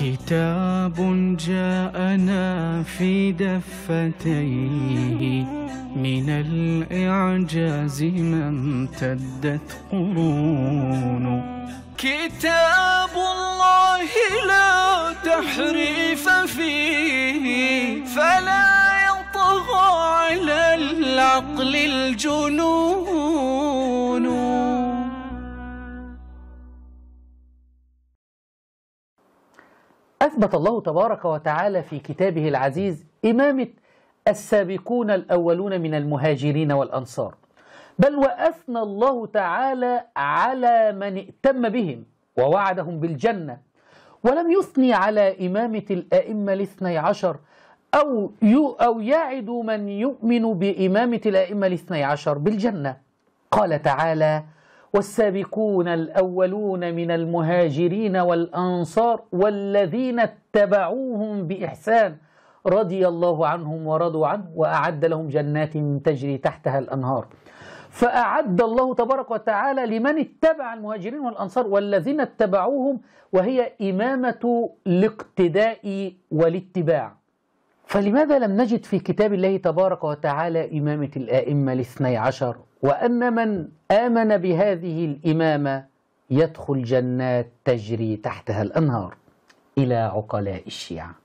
كتاب جاءنا في دفتيه من الإعجاز ما امتدت قرون. كتاب الله لا تحريف فيه فلا يطغى على العقل الجنون. أثبت الله تبارك وتعالى في كتابه العزيز إمامة السابقون الأولون من المهاجرين والأنصار، بل وأثنى الله تعالى على من ائتم بهم ووعدهم بالجنة، ولم يثني على إمامة الأئمة الاثني عشر أو يعد من يؤمن بإمامة الأئمة الاثني عشر بالجنة. قال تعالى: والسابقون الأولون من المهاجرين والأنصار والذين اتبعوهم بإحسان رضي الله عنهم ورضوا عنه وأعد لهم جنات تجري تحتها الأنهار. فأعد الله تبارك وتعالى لمن اتبع المهاجرين والأنصار والذين اتبعوهم، وهي إمامة الاقتداء والاتباع. فلماذا لم نجد في كتاب الله تبارك وتعالى إمامة الآئمة الاثني عشر، وأن من آمن بهذه الإمامة يدخل جنات تجري تحتها الأنهار؟ إلى عقلاء الشيعة.